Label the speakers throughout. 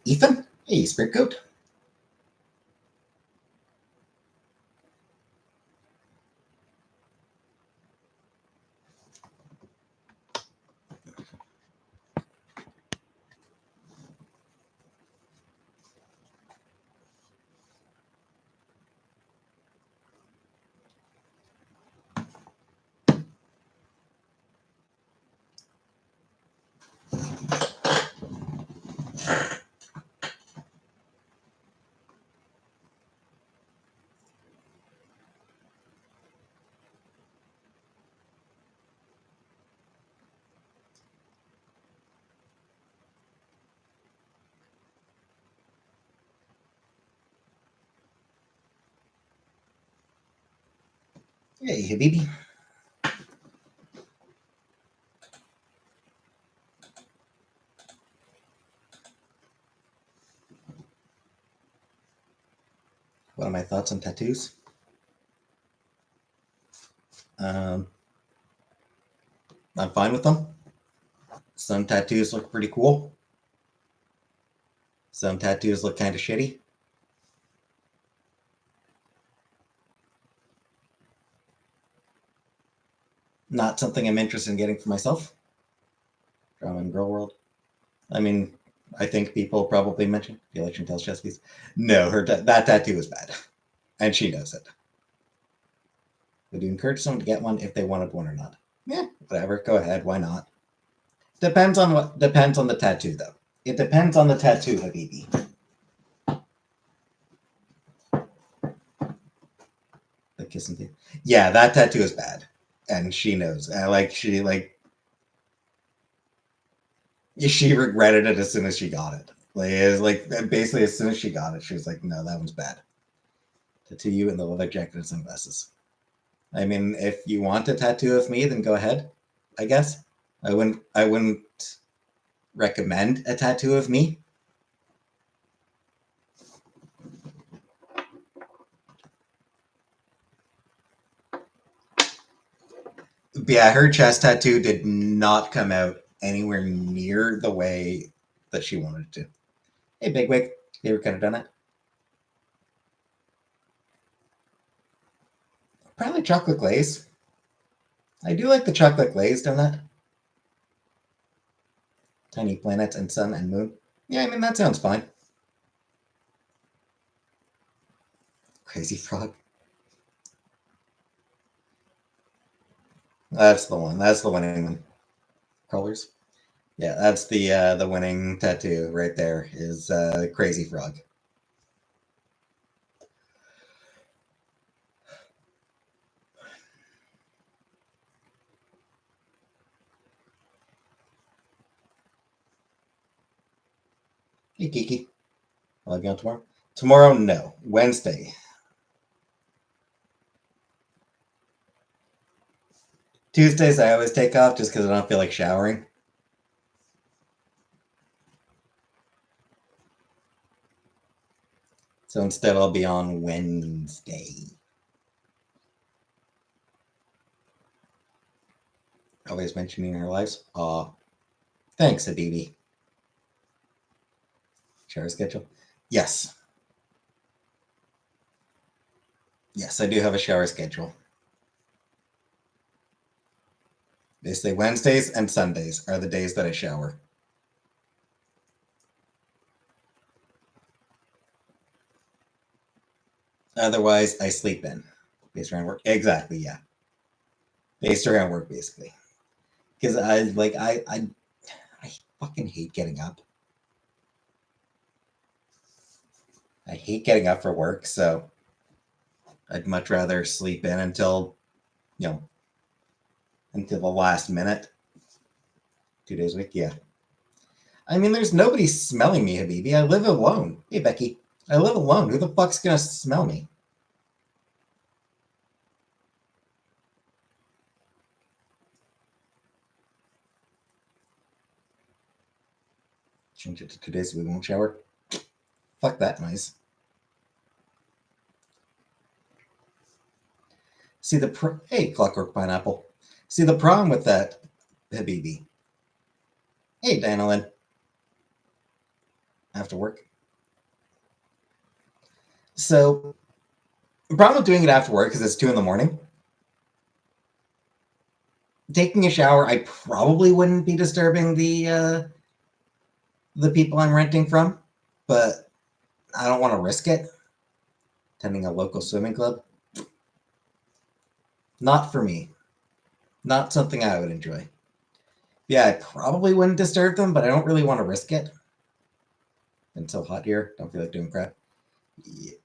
Speaker 1: Ethan? Hey, Spirit Goat. Hey, Habibi. What are my thoughts on tattoos? I'm fine with them. Some tattoos look pretty cool. Some tattoos look kind of shitty. Not something I'm interested in getting for myself. Drama and Girl World. I mean, I think people probably mention the election tells Cheskies. No, that tattoo is bad, and she knows it. Would you encourage someone to get one if they wanted one or not? Yeah, whatever. Go ahead. Why not? Depends on the tattoo, though. It depends on the tattoo, Habibi. The kissing thing. Yeah, that tattoo is bad, and she knows. She regretted it as soon as she got it. Basically as soon as she got it, she was like, "No, that one's bad." Tattoo you in the leather jacket and sunglasses. I mean, if you want a tattoo of me, then go ahead. I guess I wouldn't recommend a tattoo of me. But yeah, her chest tattoo did not come out anywhere near the way that she wanted it to. Hey, Bigwig, you ever kind of done it? Probably chocolate glaze. I do like the chocolate glaze donut. Tiny planets and sun and moon. Yeah, I mean, that sounds fine. Crazy frog. That's the one. That's the winning one. Colors. Yeah, that's the winning tattoo right there. Is crazy frog. Hey, Kiki. I'll be on tomorrow. Tomorrow, no. Wednesday. Tuesdays, I always take off just because I don't feel like showering. So instead, I'll be on Wednesday. Always mentioning our lives. Thanks, Aditi. Shower schedule? Yes. Yes, I do have a shower schedule. Basically, Wednesdays and Sundays are the days that I shower. Otherwise, I sleep in. Based around work. Exactly, yeah. Based around work, basically. Because I fucking hate getting up. I hate getting up for work, so I'd much rather sleep in until the last minute. 2 days a week, yeah. I mean, there's nobody smelling me, Habibi. I live alone. Hey, Becky. I live alone. Who the fuck's gonna smell me? Change it to 2 days so we won't shower. Fuck that noise. See hey, Clockwork Pineapple. See the problem with that, Habibi. Hey, Danilin. after work. So the problem with doing it after work is it's 2 in the morning. Taking a shower, I probably wouldn't be disturbing the people I'm renting from, but I don't want to risk it. Attending a local swimming club, not for me. Not something I would enjoy. Yeah, I probably wouldn't disturb them, but I don't really want to risk it. It's so hot here. Don't feel like doing crap. Yep.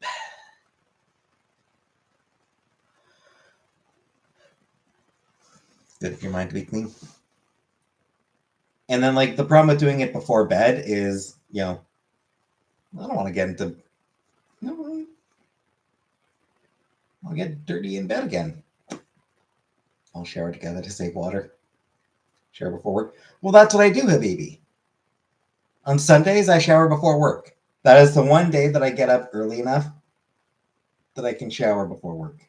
Speaker 1: Good for your mind to be clean. And then, like, the problem with doing it before bed is, I don't want to get into, I'll get dirty in bed again. I'll shower together to save water. Shower before work. Well, that's what I do, Habibi. On Sundays, I shower before work. That is the one day that I get up early enough that I can shower before work.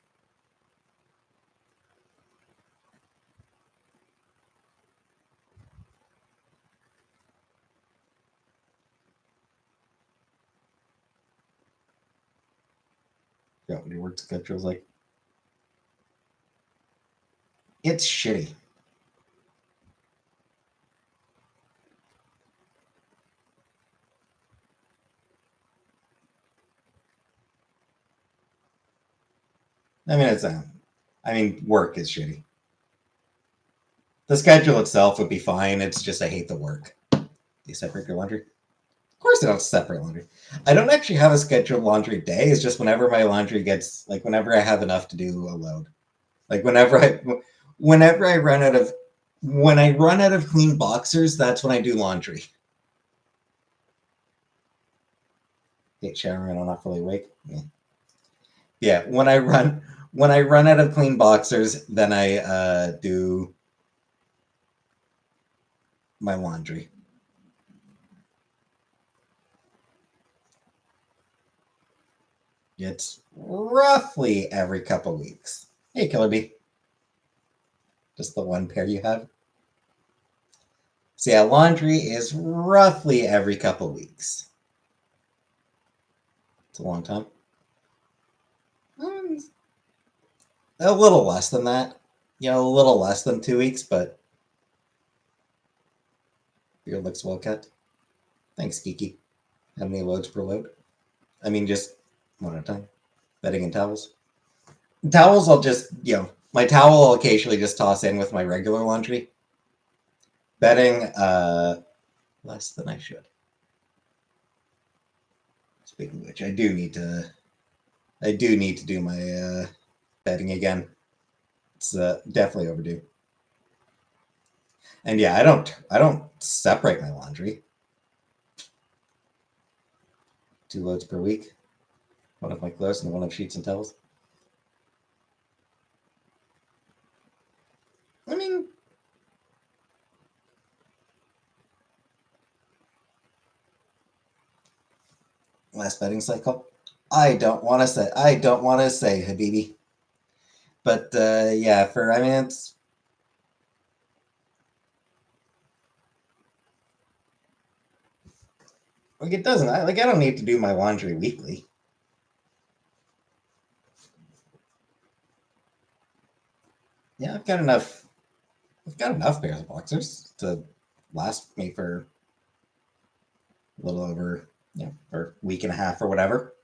Speaker 1: Yeah, what your work schedule is like. It's shitty. I mean, work is shitty. The schedule itself would be fine. It's just I hate the work. Do you separate your laundry? Of course I don't separate laundry. I don't actually have a scheduled laundry day. It's just whenever my laundry gets, like, whenever I have enough to do a load. Like, whenever I run out of, when I run out of clean boxers, that's when I do laundry. Hate showering, I'm not fully awake. Yeah, when I run out of clean boxers, then I do my laundry. It's roughly every couple weeks. Hey, Killer Bee. Just the one pair you have? So yeah, laundry is roughly every couple weeks. It's a long time. A little less than that. A little less than 2 weeks, but beard looks well cut. Thanks, Kiki. How many loads per load? I mean, just one at a time. Bedding and towels. Towels, I'll just, my towel I'll occasionally just toss in with my regular laundry. Bedding, less than I should. Speaking of which, I do need to do my bedding again. It's definitely overdue. And yeah, I don't separate my laundry. 2 loads per week. One of my clothes and one of sheets and towels. I mean, last bedding cycle. I don't want to say, Habibi. But yeah, it's like it doesn't. I don't need to do my laundry weekly. Yeah, I've got enough. I've got enough pairs of boxers to last me for a little over, for a week and a half or whatever.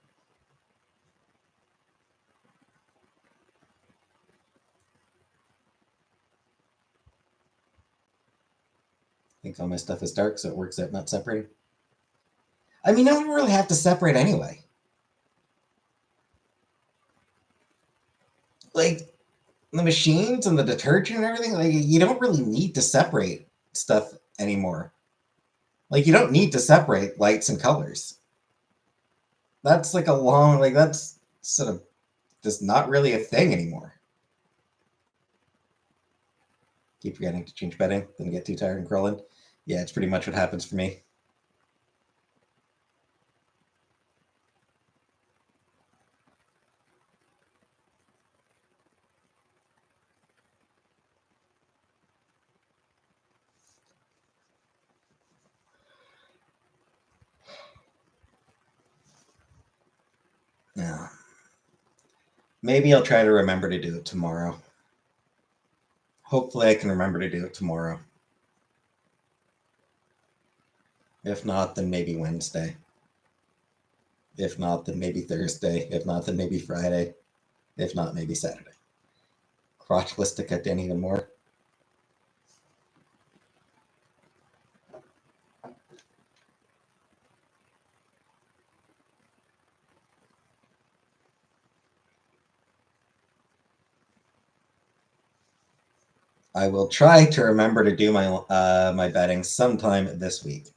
Speaker 1: I think all my stuff is dark, so it works out not separating. I mean, I don't really have to separate anyway. Like, the machines and the detergent and everything, like, you don't really need to separate stuff anymore. Like, you don't need to separate lights and colors. That's like that's sort of just not really a thing anymore. Keep forgetting to change bedding, then get too tired and crawl in. Yeah, it's pretty much what happens for me. Yeah. Maybe I'll try to remember to do it tomorrow. Hopefully I can remember to do it tomorrow. If not, then maybe Wednesday. If not, then maybe Thursday. If not, then maybe Friday. If not, maybe Saturday. Crotch list to cut down even more. I will try to remember to do my betting sometime this week.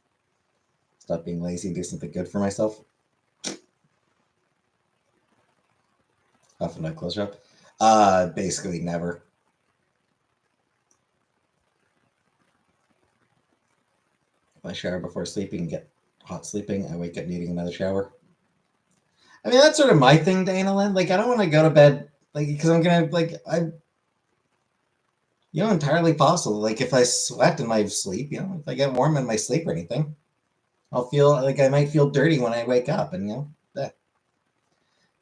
Speaker 1: Stop being lazy and do something good for myself. How often I close up? Basically never. If I shower before sleeping and get hot sleeping, I wake up needing another shower. I mean, that's sort of my thing, Dana Lynn. Like, I don't want to go to bed, like, because I'm gonna, like, entirely possible. Like, if I sweat in my sleep, if I get warm in my sleep or anything, I'll feel like I might feel dirty when I wake up, and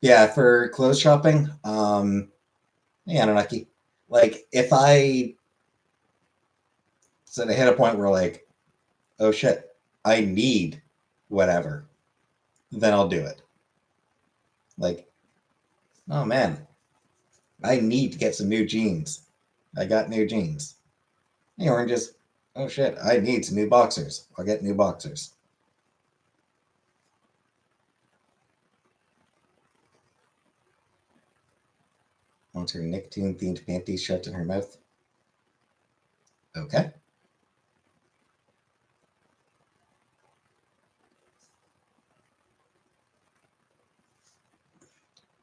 Speaker 1: yeah. For clothes shopping, yeah, Anunnaki. Like, if I so I hit a point where like, oh shit, I need whatever, then I'll do it. Like, oh man, I need to get some new jeans. I got new jeans. Or just, oh shit, I need some new boxers. I'll get new boxers. Wants her Nicktoon themed panties shoved in her mouth. Okay.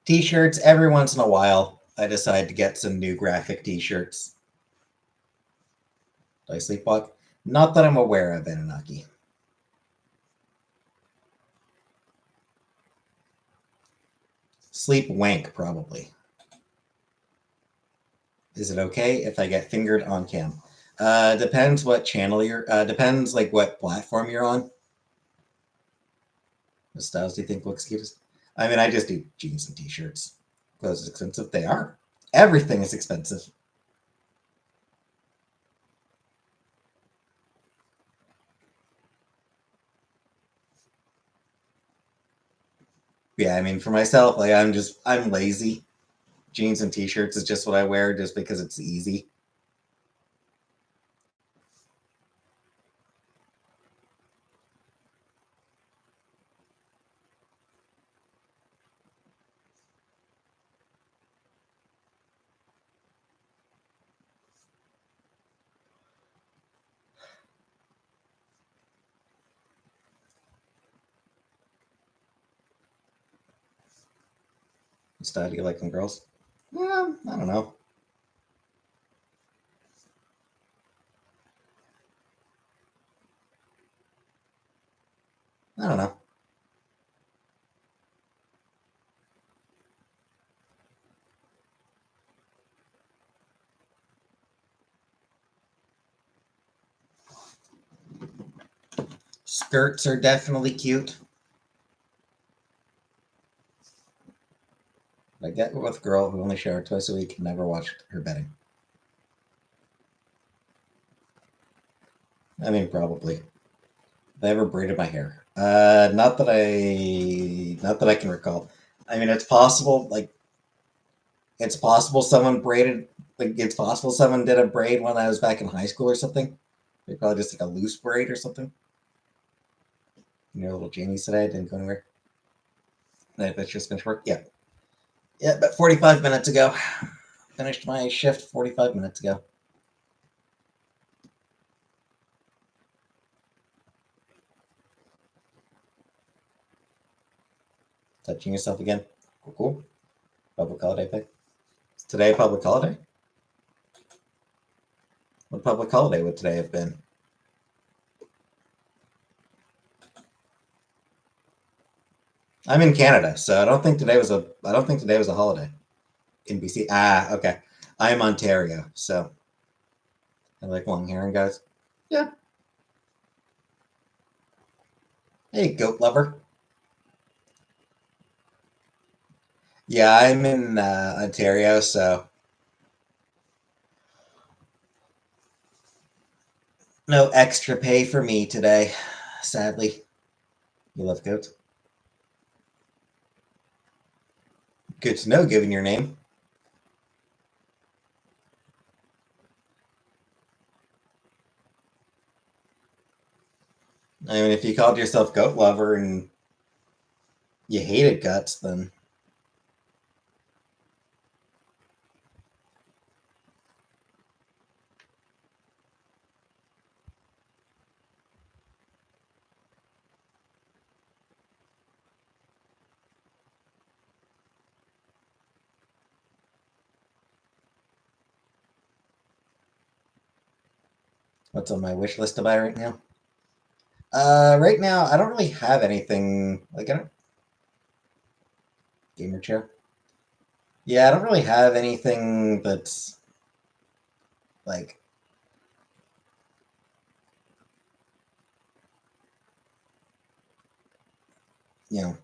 Speaker 1: T-shirts, every once in a while, I decide to get some new graphic T-shirts. Do I sleepwalk? Not that I'm aware of, Anunnaki. Sleep wank, probably. Is it okay if I get fingered on cam? Depends what channel depends like what platform you're on. What styles do you think looks cutest? I mean, I just do jeans and t-shirts. Clothes is expensive. They are. Everything is expensive. Yeah, I mean, for myself, like I'm lazy. Jeans and t-shirts is just what I wear just because it's easy. What style do you like in girls? I don't know. I don't know. Skirts are definitely cute. I get with a girl who only showered twice a week and never watched her bedding. I mean, probably. Have I ever braided my hair? Not that I can recall. I mean, it's possible. Like, it's possible someone braided. Like, it's possible someone did a braid when I was back in high school or something. They probably just like a loose braid or something. Little Jamie today. I didn't go anywhere. That's just finished work. Yeah, yeah. About 45 minutes ago, finished my shift 45 minutes ago. Touching yourself again. Cool, cool. Public holiday pick. Is today a public holiday? What public holiday would today have been? I'm in Canada, so I don't think today was a holiday in BC. Ah, okay. I'm Ontario, so I like long hair, guys. Yeah. Hey, goat lover. Yeah, I'm in Ontario, so no extra pay for me today, sadly. You love goats? Good to know, given your name. I mean, if you called yourself Goat Lover and you hated guts, then what's on my wish list to buy right now? Right now, I don't really have anything like I don't gamer chair. Yeah, I don't really have anything that's like you know.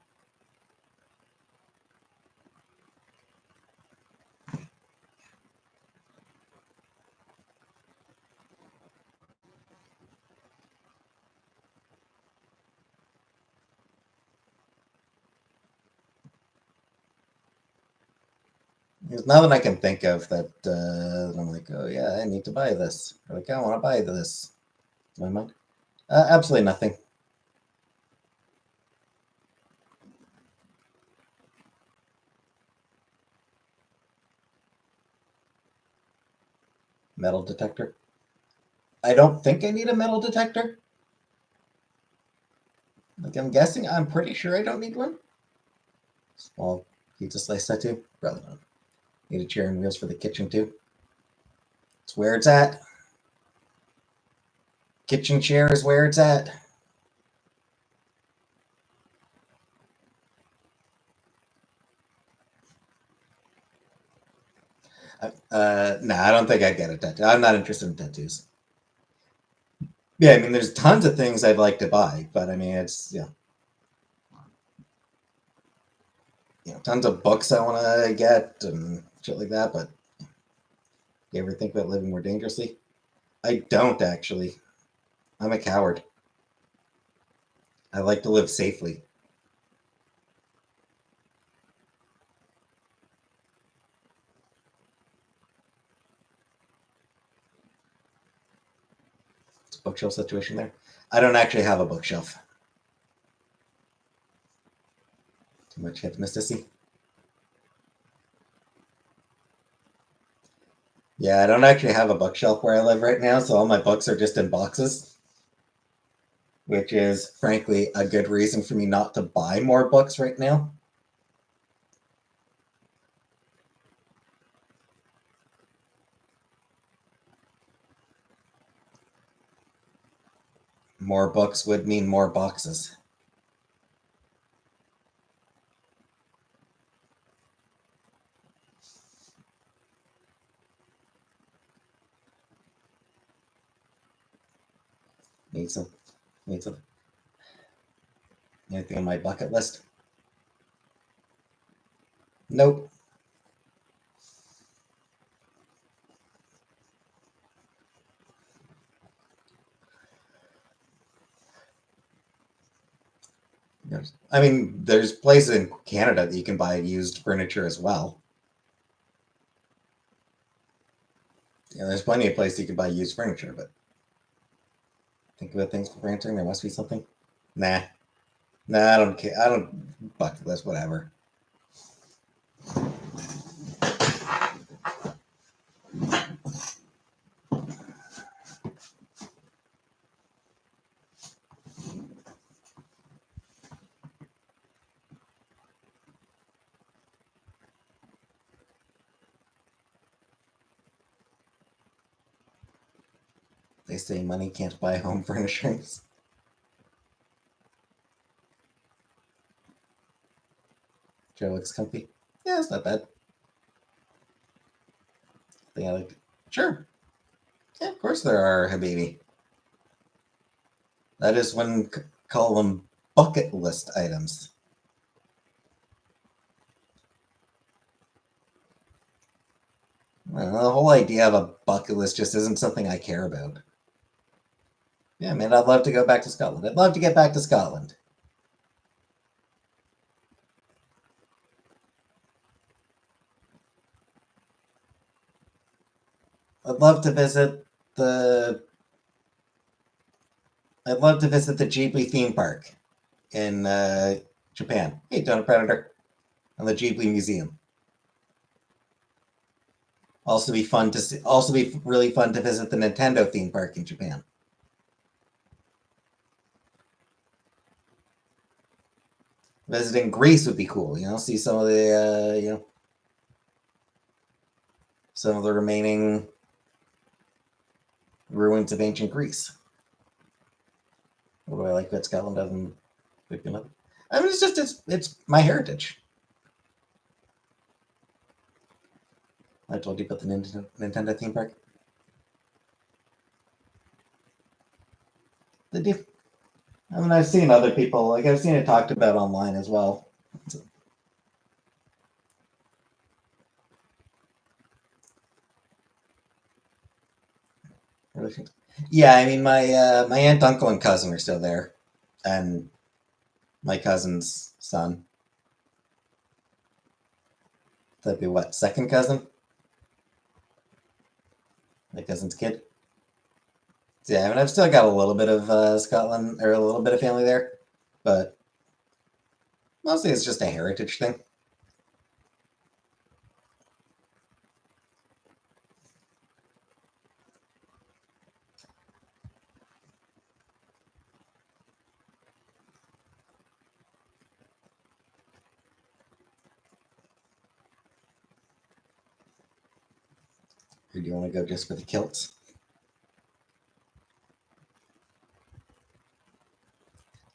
Speaker 1: There's nothing I can think of that I'm like, oh yeah, I need to buy this. Or like, I want to buy this. In my mind, absolutely nothing. Metal detector. I don't think I need a metal detector. Like I'm guessing, I'm pretty sure I don't need one. Small pizza slice tattoo. Probably not. Need a chair and wheels for the kitchen too. It's where it's at. Kitchen chair is where it's at. No, I don't think I'd get a tattoo. I'm not interested in tattoos. Yeah, I mean, there's tons of things I'd like to buy, but I mean, it's tons of books I want to get and shit like that. But you ever think about living more dangerously? I don't actually. I'm a coward. I like to live safely. It's a bookshelf situation there. I don't actually have a bookshelf. Too much hypnosis. Yeah, I don't actually have a bookshelf where I live right now, so all my books are just in boxes, which is frankly a good reason for me not to buy more books right now. More books would mean more boxes. Need some, need some. Anything on my bucket list? Nope. I mean, there's places in Canada that you can buy used furniture as well. There's plenty of places you can buy used furniture, but think about things for answering. There must be something. Nah, nah, I don't care. I don't bucket list, whatever. They say money can't buy home furnishings. Joe looks comfy. Yeah, it's not bad. Thing I like. Sure. Yeah, of course there are, Habibi. That is when call them bucket list items. The whole idea of a bucket list just isn't something I care about. Yeah, man, I'd love to go back to Scotland. I'd love to get back to Scotland. I'd love to visit the. I'd love to visit the Ghibli theme park in Japan. Hey, Donut Predator, and the Ghibli Museum. Also, be fun to see. Also, be really fun to visit the Nintendo theme park in Japan. Visiting Greece would be cool. See some of the some of the remaining ruins of ancient Greece. What do I like about Scotland other than picking up? I mean, it's my heritage. I told you about the Nintendo theme park. Did you? I mean, I've seen other people, like I've seen it talked about online as well. Yeah, I mean, my aunt, uncle, and cousin are still there, and my cousin's son. That'd be what, second cousin? My cousin's kid. So, yeah, I mean, I've still got a little bit of Scotland, or a little bit of family there, but mostly it's just a heritage thing. Or do you want to go just for the kilts?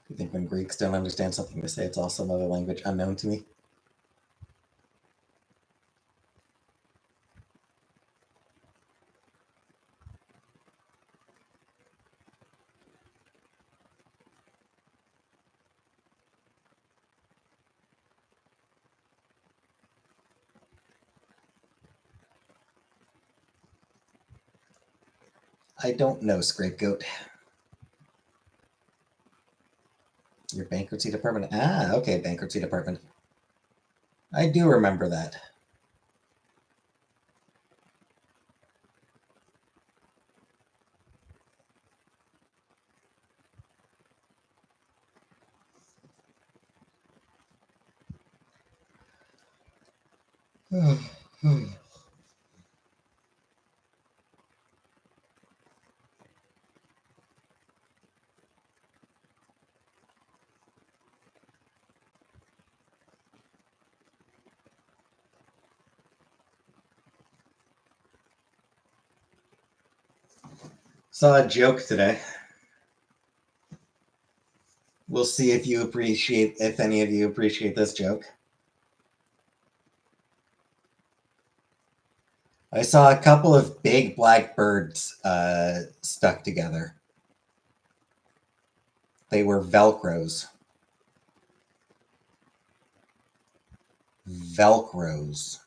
Speaker 1: You think when Greeks don't understand something they say, it's also another language unknown to me? I don't know, Scapegoat. Your bankruptcy department? Ah, okay, bankruptcy department. I do remember that. Saw a joke today. We'll see if any of you appreciate this joke. I saw a couple of big black birds stuck together. They were Velcros. Velcros.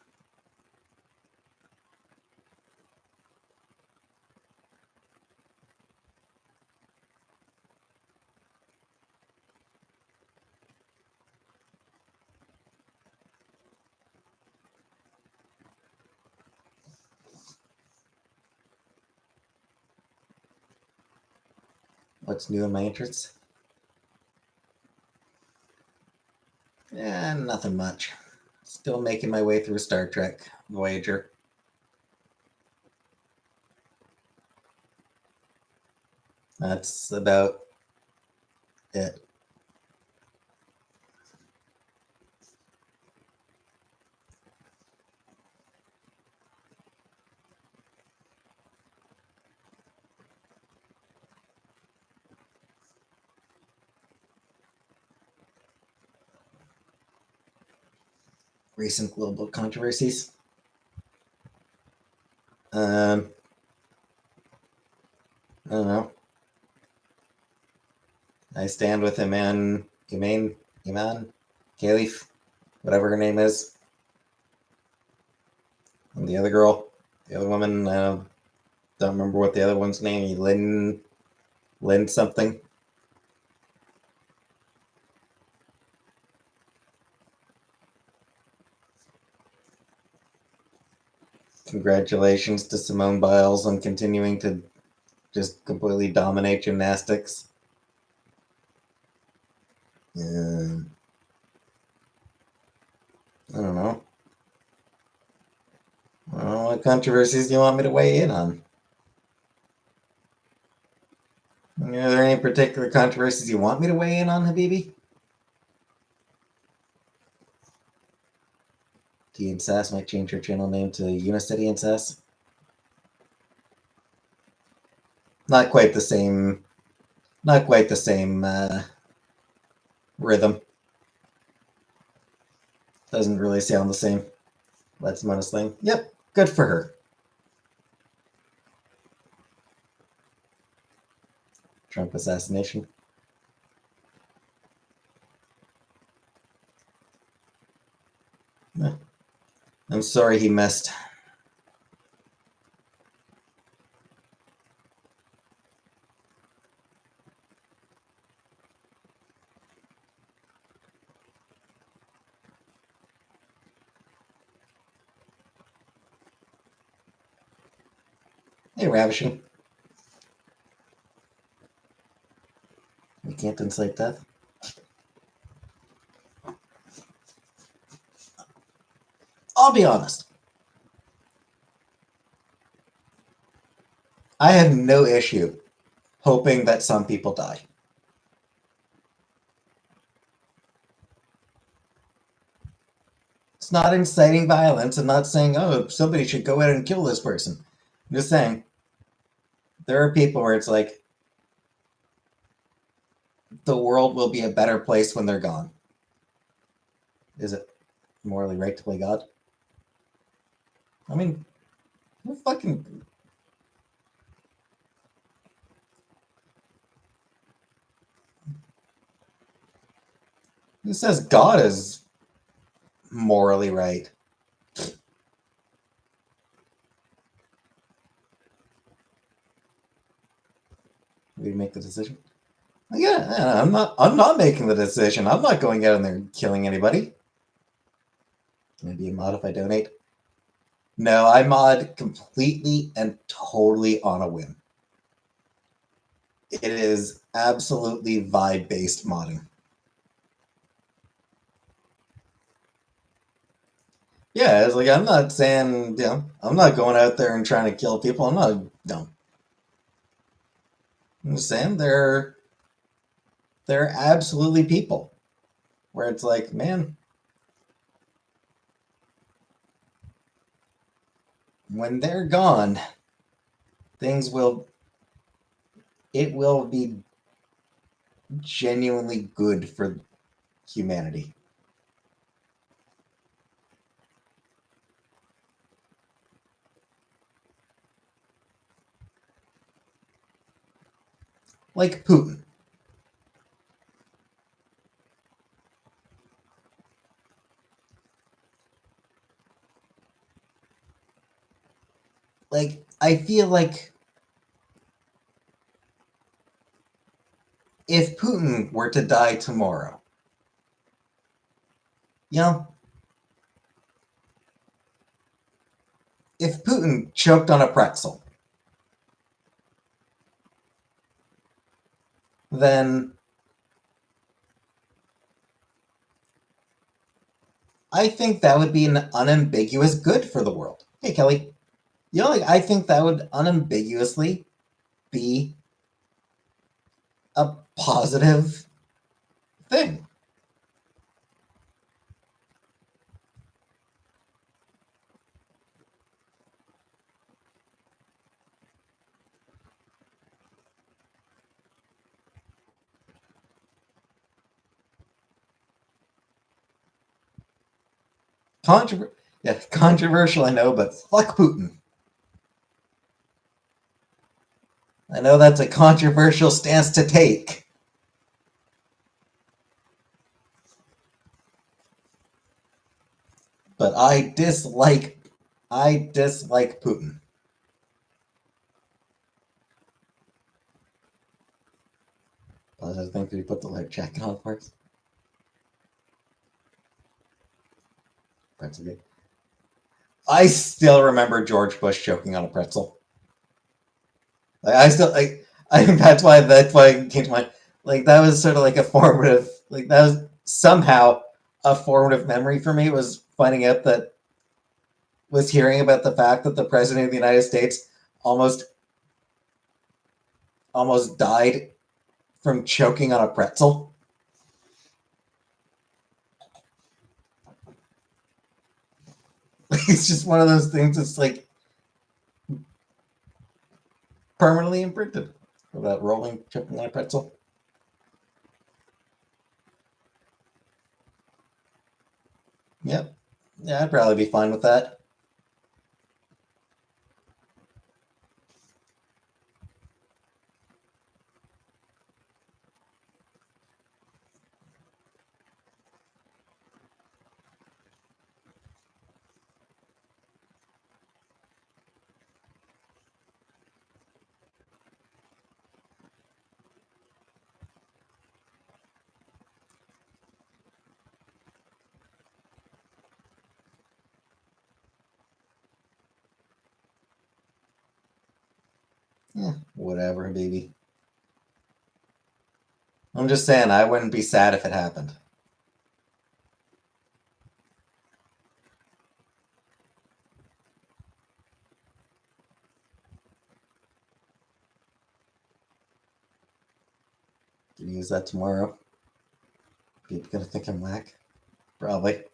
Speaker 1: What's new in my interests? Nothing much. Still making my way through Star Trek Voyager. That's about it. Recent global controversies. I don't know. I stand with Iman, Khalif, whatever her name is, and the other girl. The other woman, don't remember what the other one's name. Lynn something. Congratulations to Simone Biles on continuing to just completely dominate gymnastics. I don't know. What controversies do you want me to weigh in on? Are there any particular controversies you want me to weigh in on, Habibi? Tea and Sass might change her channel name to Unicity and Sass. Not quite the same. Not quite the same rhythm. Doesn't really sound the same. Let's Monus thing. Yep, good for her. Trump assassination. I'm sorry he missed. Hey, Ravishing. We can't incite death. I'll be honest. I have no issue hoping that some people die. It's not inciting violence. I'm not saying, oh, somebody should go in and kill this person. I'm just saying, there are people where it's like, the world will be a better place when they're gone. Is it morally right to play God? I mean, who fucking... Who says God is morally right? We make the decision. Yeah, I'm not making the decision. I'm not going out in there and killing anybody. Maybe a mod if I donate. No, I mod completely and totally on a whim. It is absolutely vibe-based modding. Yeah, it's like, I'm not saying, I'm not going out there and trying to kill people. No. I'm just saying they're absolutely people where it's like, man, when they're gone, it will be genuinely good for humanity. Like Putin. Like, I feel like if Putin were to die tomorrow, if Putin choked on a pretzel, then I think that would be an unambiguous good for the world. Hey, Kelly. I think that would unambiguously be a positive thing. Controversial, I know, but fuck Putin. I know that's a controversial stance to take. But I dislike Putin. I just think we put the life jacket on first. Pretzel good. I still remember George Bush choking on a pretzel. Like I still like. I think that's why it came to mind. Like that was sort of like a formative. Like that was somehow a formative memory for me. Was finding out that was hearing about the fact that the president of the United States almost almost died from choking on a pretzel. It's just one of those things that's like permanently imprinted. About rolling, choking on a pretzel. Yep. Yeah, I'd probably be fine with that. Yeah, whatever, baby. I'm just saying, I wouldn't be sad if it happened. Gonna use that tomorrow. People gonna think I'm whack. Probably.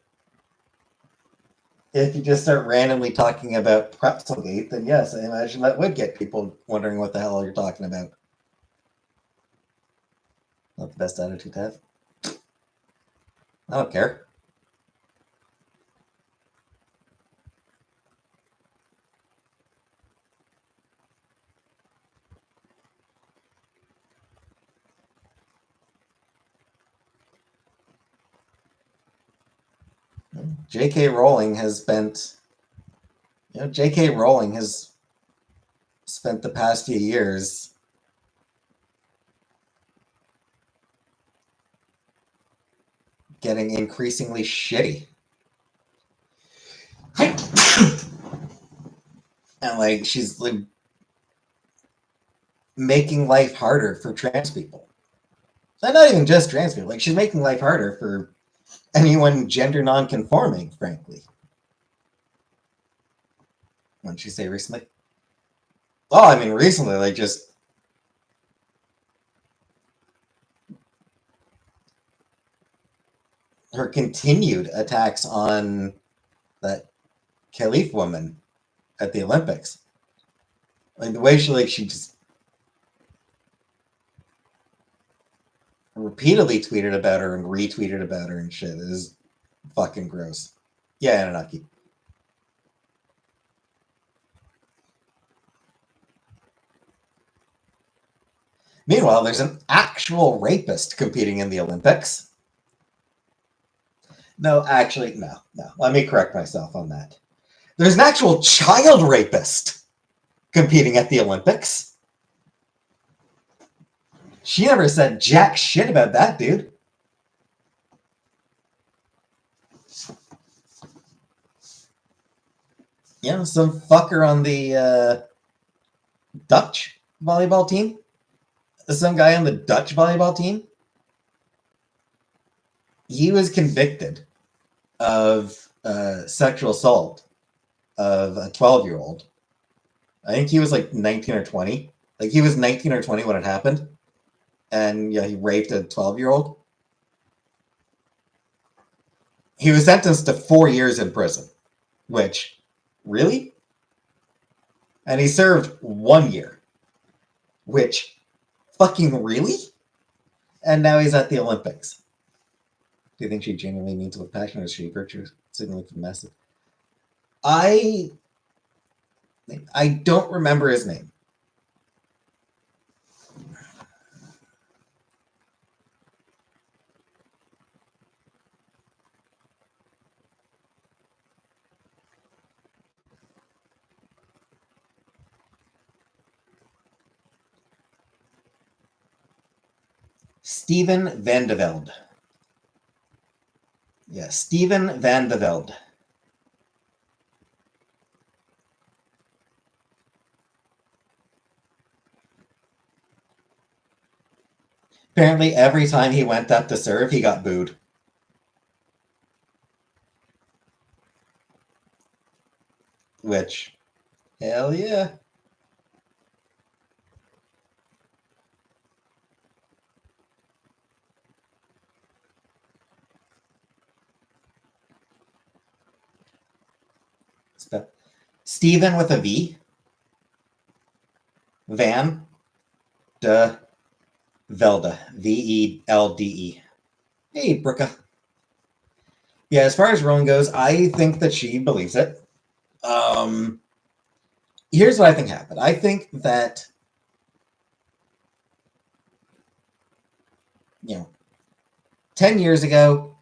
Speaker 1: If you just start randomly talking about Pretzelgate, then yes, I imagine that would get people wondering what the hell you're talking about. Not the best attitude to have. I don't care. J.K. Rowling has spent, J.K. Rowling has spent the past few years getting increasingly shitty. And like she's like making life harder for trans people. And not even just trans people. Like she's making life harder for anyone gender non-conforming, frankly. What did she say recently? Oh, I mean recently, like just her continued attacks on that Khalif woman at the Olympics. Like the way she just repeatedly tweeted about her and retweeted about her and shit is fucking gross. Yeah, Anunnaki. Meanwhile, there's an actual rapist competing in the Olympics. No, actually, no. Let me correct myself on that. There's an actual child rapist competing at the Olympics. She never said jack shit about that dude. Some fucker on the Dutch volleyball team. Some guy on the Dutch volleyball team. He was convicted of sexual assault of a 12-year-old. I think he was like 19 or 20. Like he was 19 or 20 when it happened. And yeah, he raped a 12-year-old. He was sentenced to 4 years in prison, which, really? And he served 1 year, which, fucking really? And now he's at the Olympics. Do you think she genuinely means with passion, or is she virtuous signaling for the message? I don't remember his name. Steven Van de Velde. Yeah, Steven Van de Velde. Apparently, every time he went up to serve, he got booed. Which, hell yeah. Steven with a V. Van de Velde. Velde. Hey, Brooke. Yeah, as far as Rowan goes, I think that she believes it. Here's what I think happened. I think that, 10 years ago,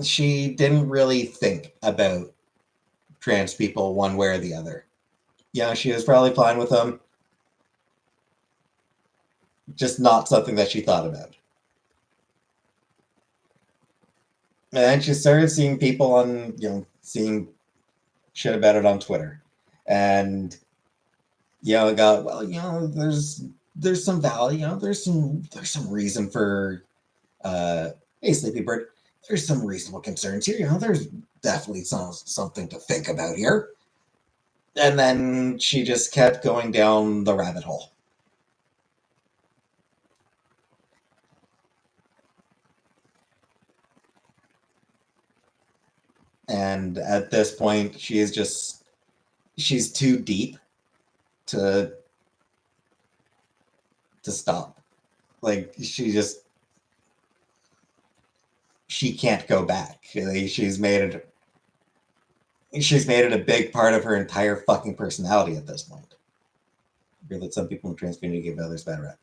Speaker 1: she didn't really think about trans people one way or the other. She was probably fine with them, just not something that she thought about. And then she started seeing people seeing shit about it on Twitter. And, got, there's some value, there's some reason for, hey, Sleepy Bird, there's some reasonable concerns here. There's definitely something to think about here. And then she just kept going down the rabbit hole. And at this point, she's too deep to stop. Like, she can't go back. She's made it a big part of her entire fucking personality at this point. Feel that some people in the trans community give others bad rap.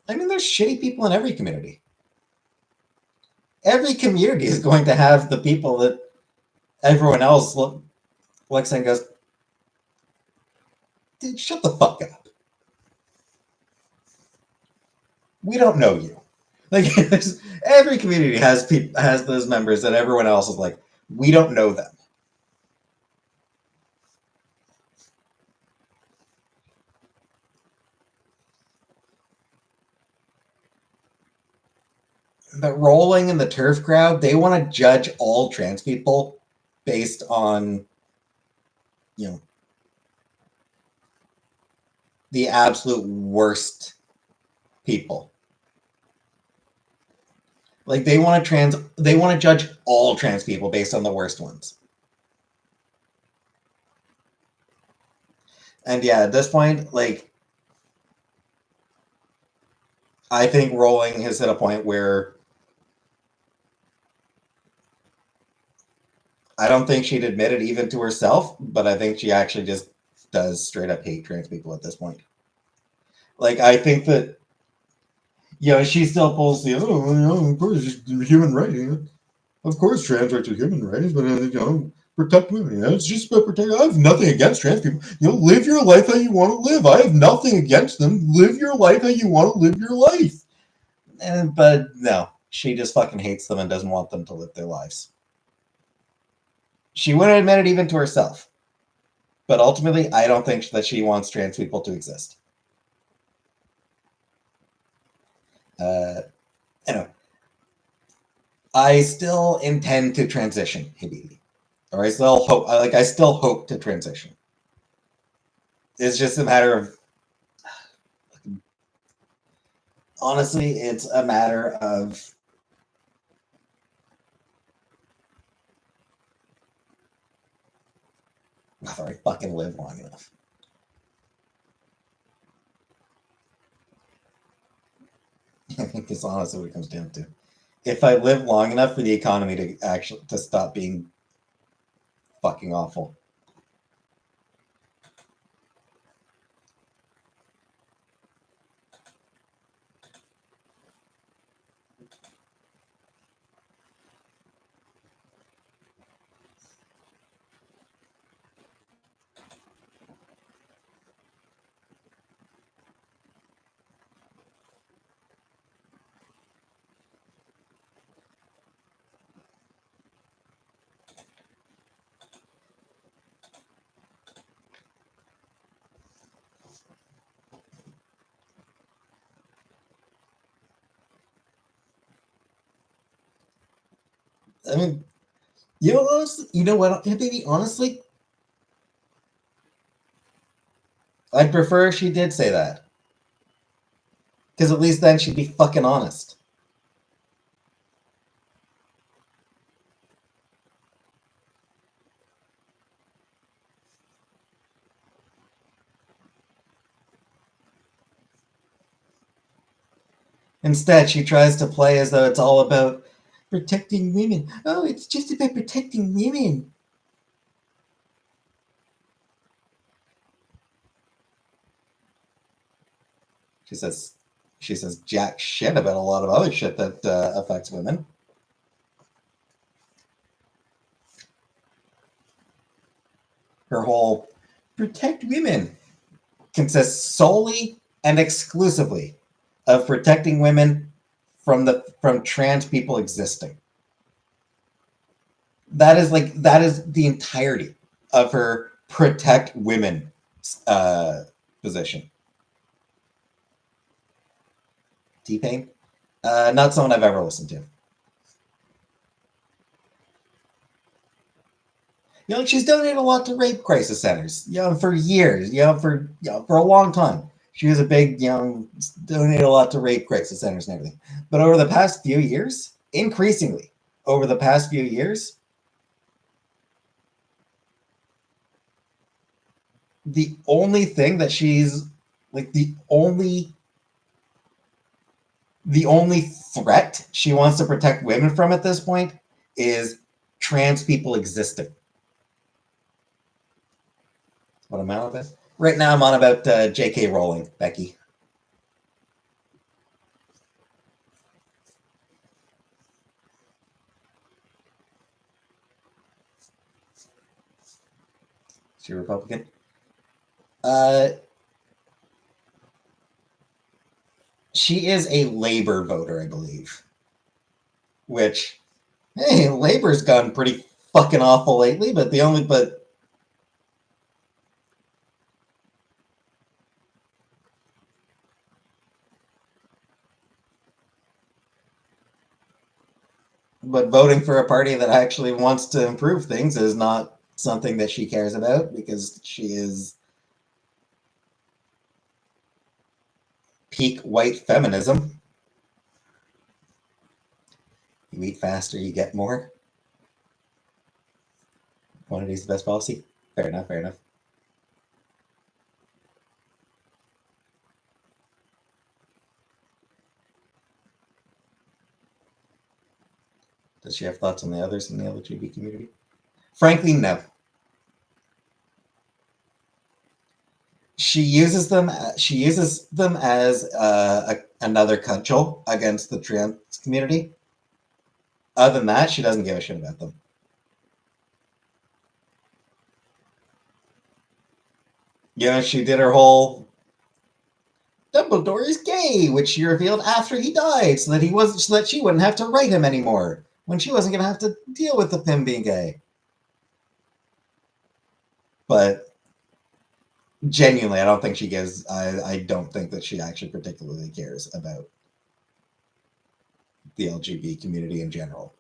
Speaker 1: I mean, there's shitty people in every community. Every community is going to have the people that everyone else looks and goes, dude, shut the fuck up. We don't know you. Like, every community has those members that everyone else is like, we don't know them. But Rolling in the turf crowd, they want to judge all trans people based on, the absolute worst people. Like, they want to judge all trans people based on the worst ones. And yeah, at this point, like, I think Rolling has hit a point where I don't think she'd admit it even to herself, but I think she actually just does straight up hate trans people at this point. Like, I think that, she still pulls the, of course, human rights. Of course, trans rights are human rights, but, protect women. It's just about protecting. I have nothing against trans people. Live your life how you want to live. I have nothing against them. Live your life how you want to live your life. But no, she just fucking hates them and doesn't want them to live their lives. She wouldn't admit it even to herself. But ultimately, I don't think that she wants trans people to exist. Anyway, I still intend to transition, Habibi. Or I still hope to transition. It's just a matter of, honestly, it's a matter of whether I fucking live long enough. I think that's honestly what it comes down to. If I live long enough for the economy to stop being fucking awful. I mean, you know what, maybe honestly, I'd prefer if she did say that. Because at least then she'd be fucking honest. Instead, she tries to play as though it's all about protecting women. Oh, it's just about protecting women. She says she says jack shit about a lot of other shit that affects women. Her whole protect women consists solely and exclusively of protecting women from trans people existing. That is the entirety of her protect women position. T-Pain, not someone I've ever listened to. She's donated a lot to rape crisis centers. For years. For a long time. She was a big, donated a lot to rape crisis centers and everything. But over the past few years, increasingly, over the past few years, the only thing that she's like the only threat she wants to protect women from at this point is trans people existing. What am I on about? Right now I'm on about J.K. Rowling, Becky. Is she a Republican? She is a Labor voter, I believe. Which, hey, Labor's gone pretty fucking awful lately, but voting for a party that actually wants to improve things is not something that she cares about because she is peak white feminism. You eat faster, you get more. Quantity is the best policy. Fair enough, fair enough. Does she have thoughts on the others in the LGBT community? Frankly, no. She uses them. She uses them as another cudgel against the trans community. Other than that, she doesn't give a shit about them. She did her whole Dumbledore is gay, which she revealed after he died, so that she wouldn't have to write him anymore when she wasn't going to have to deal with him being gay. But genuinely, I don't think she gives. I don't think that she actually particularly cares about the LGBT community in general.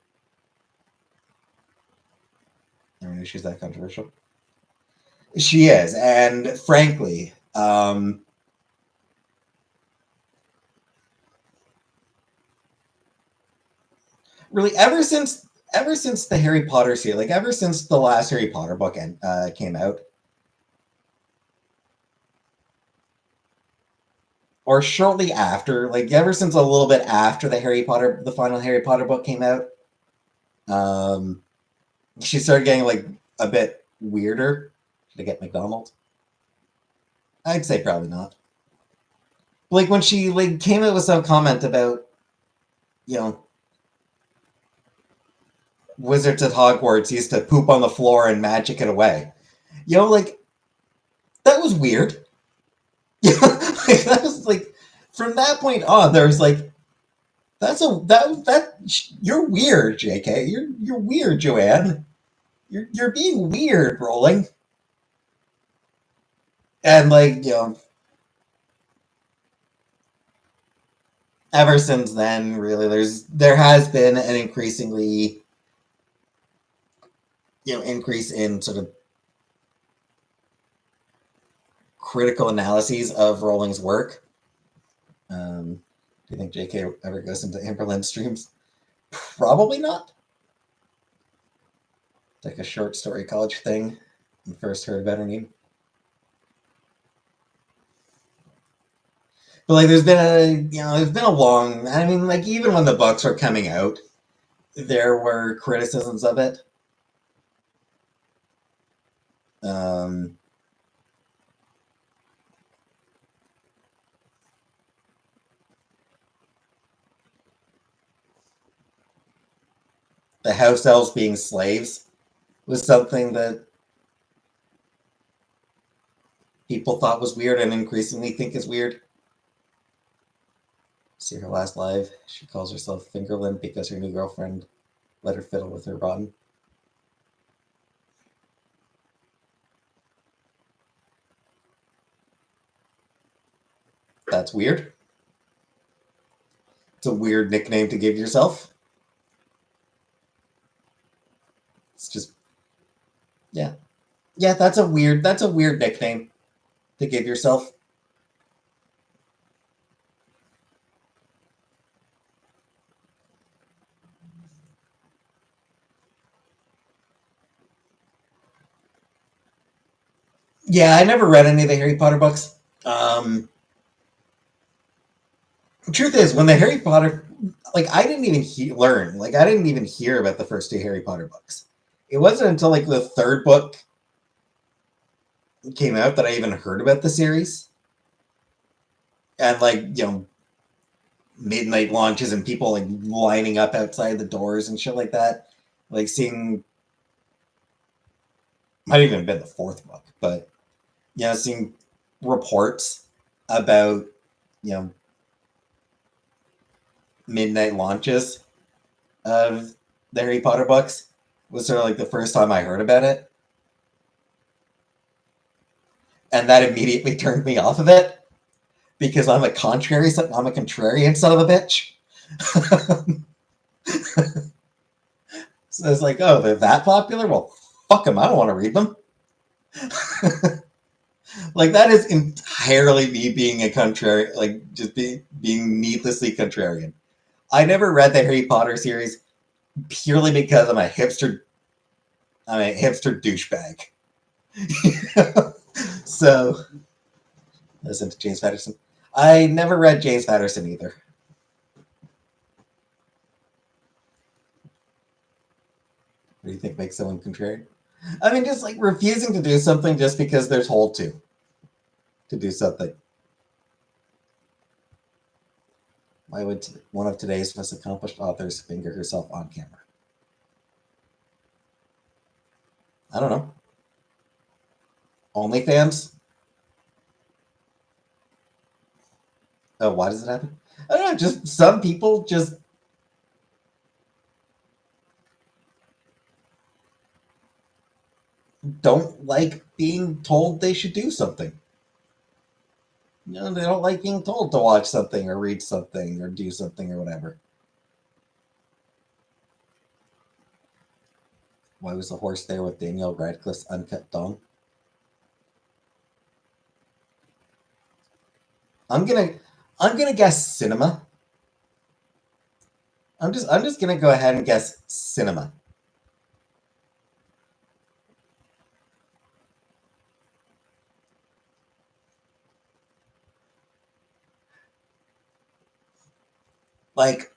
Speaker 1: I mean, she's that controversial. She is, and frankly, really, ever since the Harry Potter series, like ever since the last Harry Potter book came out, or shortly after, like ever since a little bit after the final Harry Potter book came out, she started getting like a bit weirder. Should I get McDonald's? I'd say probably not. Like when she like came out with some comment about, you know, wizards at Hogwarts used to poop on the floor and magic it away. Like that was weird. Like, that was like from that point on, there's like you're weird, JK. You're weird, Joanne. You're being weird, Rowling. And like, ever since then, really, there has been an increasingly increase in sort of critical analyses of Rowling's work. Do you think J.K. ever goes into Amberland streams? Probably not. Like a short story college thing. When first heard about her name. But like, there's been a long. I mean, like, even when the books were coming out, there were criticisms of it. The house elves being slaves was something that people thought was weird and increasingly think is weird. See her last live. She calls herself Fingerland because her new girlfriend let her fiddle with her rotten. That's weird. It's a weird nickname to give yourself. It's just, yeah. Yeah, that's a weird nickname to give yourself. Yeah, I never read any of the Harry Potter books. The truth is, when the Harry Potter, like, I didn't even learn, like, I didn't even hear about the first two Harry Potter books. It wasn't until like the third book came out that I even heard about the series. And like, midnight launches and people like lining up outside the doors and shit like that. Like seeing, might even have been the fourth book, but seeing reports about midnight launches of the Harry Potter books was sort of like the first time I heard about it. And that immediately turned me off of it because I'm a contrarian son of a bitch. So it's like, oh, they're that popular? Well, fuck them. I don't want to read them. Like, that is entirely me being a contrarian, like, just being needlessly contrarian. I never read the Harry Potter series purely because I'm a hipster douchebag. So, listen to James Patterson. I never read James Patterson either. What do you think makes someone contrarian? I mean, just like refusing to do something just because they're told to do something. Why would one of today's most accomplished authors finger herself on camera? I don't know. OnlyFans? Oh, why does it happen? I don't know. Just some people just don't like being told they should do something. They don't like being told to watch something or read something or do something or whatever. Why was the horse there with Daniel Radcliffe's uncut dong? I'm gonna guess cinema. I'm just gonna go ahead and guess cinema. Like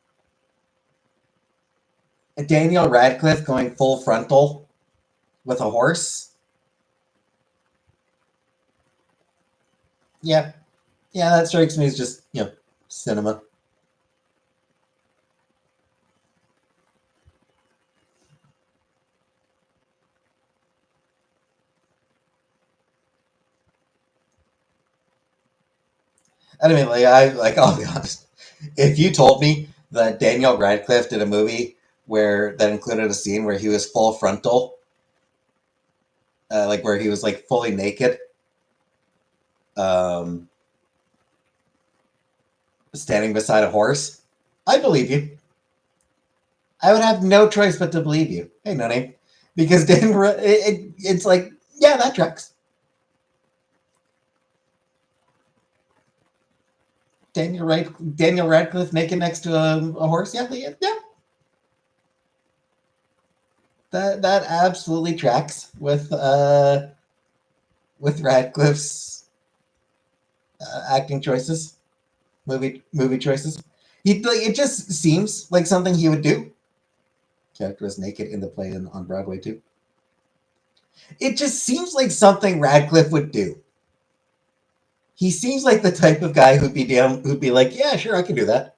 Speaker 1: Daniel Radcliffe going full frontal with a horse. Yeah, that strikes me as just cinema. I mean, I'll be honest. If you told me that Daniel Radcliffe did a movie that included a scene where he was full frontal, like where he was like fully naked, standing beside a horse, I believe you. I would have no choice but to believe you. Hey, No Name, because it's like, yeah, that tracks. Daniel Radcliffe naked next to a horse. Yeah, yeah. That absolutely tracks with Radcliffe's acting choices, movie choices. He like it just seems like something he would do. Character was naked in the play on Broadway too. It just seems like something Radcliffe would do. He seems like the type of guy who'd be like, yeah, sure, I can do that.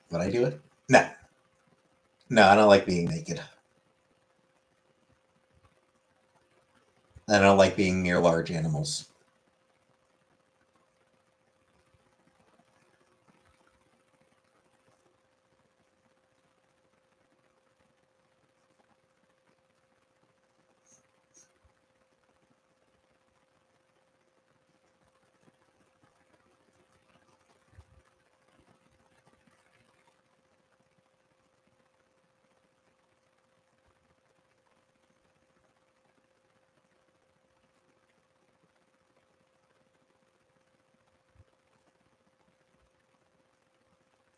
Speaker 1: Would I do it? No, no, I don't like being naked. I don't like being near large animals.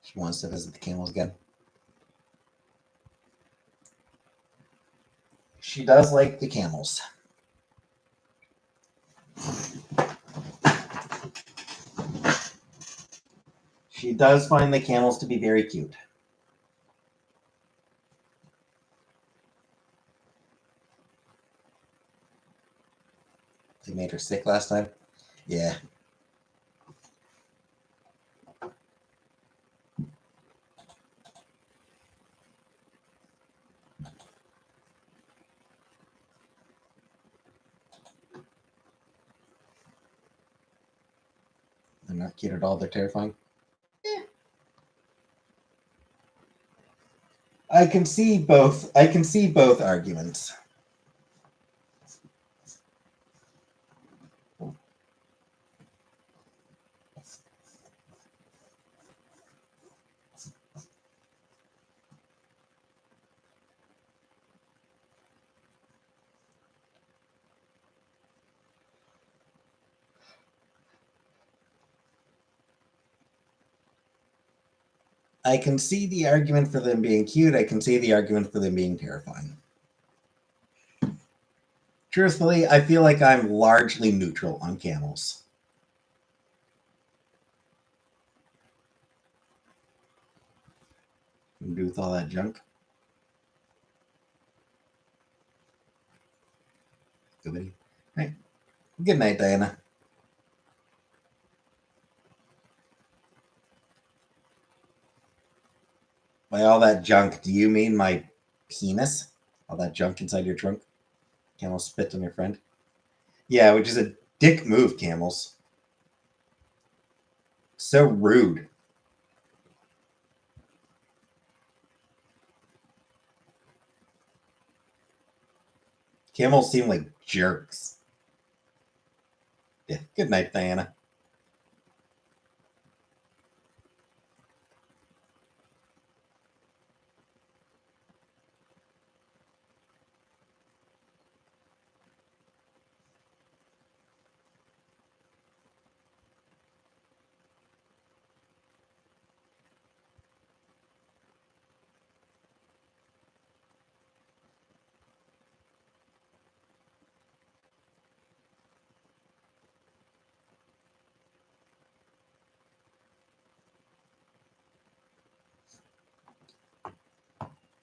Speaker 1: She wants to visit the camels again. She does like the camels. She does find the camels to be very cute. They made her sick last time. Yeah. They're not cute at all. They're terrifying. Yeah. I can see both. I can see both arguments. I can see the argument for them being cute. I can see the argument for them being terrifying. Truthfully, I feel like I'm largely neutral on camels. What do with all that junk? Good night. Good night, Diana. By all that junk, do you mean my penis? All that junk inside your trunk? Camel spit on your friend? Yeah, which is a dick move, camels. So rude. Camels seem like jerks. Yeah. Good night, Diana.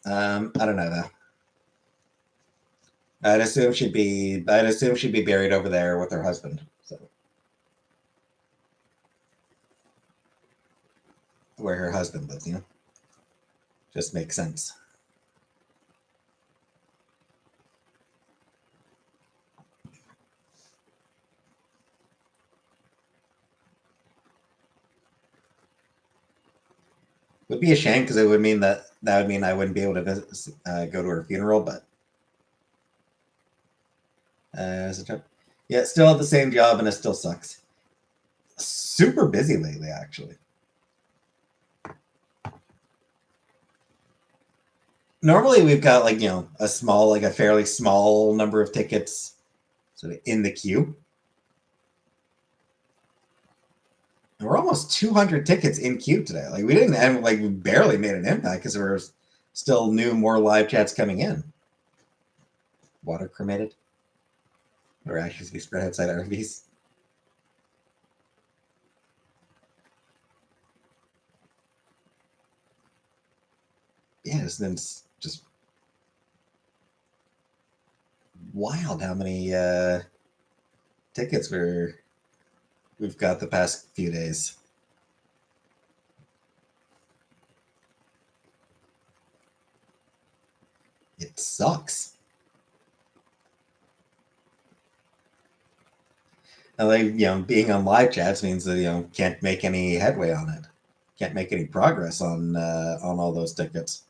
Speaker 1: I don't know though. I'd assume she'd be buried over there with her husband. So where her husband lives, just makes sense. Would be a shame because it would mean that would mean I wouldn't be able to go to her funeral, but Yeah, still have the same job and it still sucks. Super busy lately, actually. Normally we've got like, a fairly small number of tickets sort of in the queue. And we're almost 200 tickets in queue today. Like we didn't have, like we barely made an impact because there were still more live chats coming in. Water cremated. Or ashes be spread outside RVs. Yeah, it's just wild how many tickets we've got the past few days. It sucks. And like, being on live chats means that can't make any headway on it. Can't make any progress on all those tickets.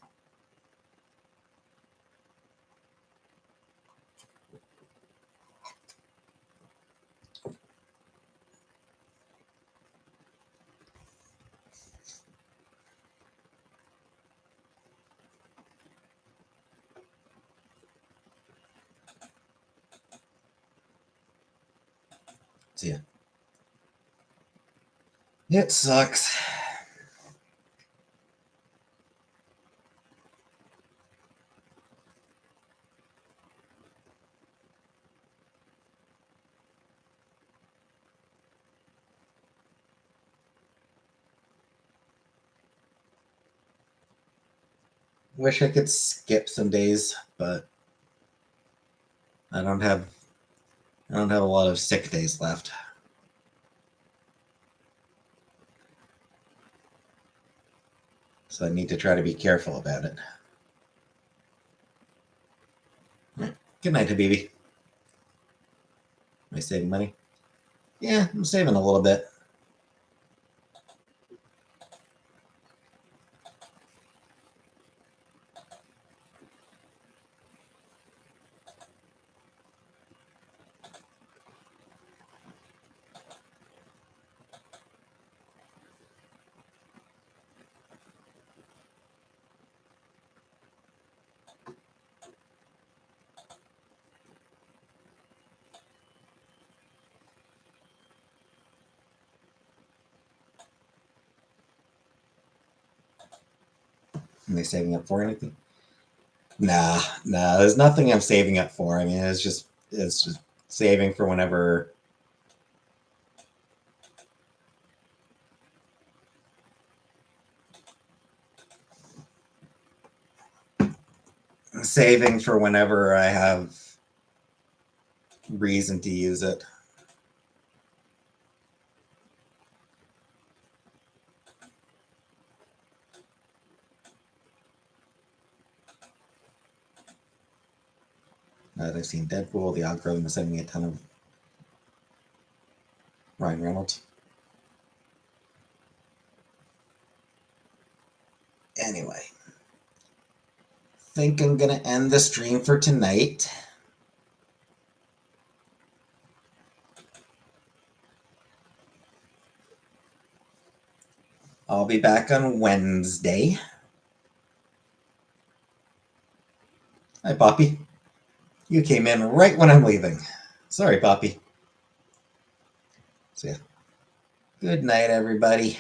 Speaker 1: So yeah. It sucks. Wish I could skip some days, but I don't have a lot of sick days left. So I need to try to be careful about it. Good night, Habibi. Am I saving money? Yeah, I'm saving a little bit. Am I saving up for anything? Nah. There's nothing I'm saving up for. I mean, it's just saving for whenever. Saving for whenever I have reason to use it. Now that I've seen Deadpool, the algorithm is sending me a ton of Ryan Reynolds. Anyway, think I'm gonna end the stream for tonight. I'll be back on Wednesday. Hi, Poppy. You came in right when I'm leaving. Sorry, Poppy. So yeah. Good night, everybody.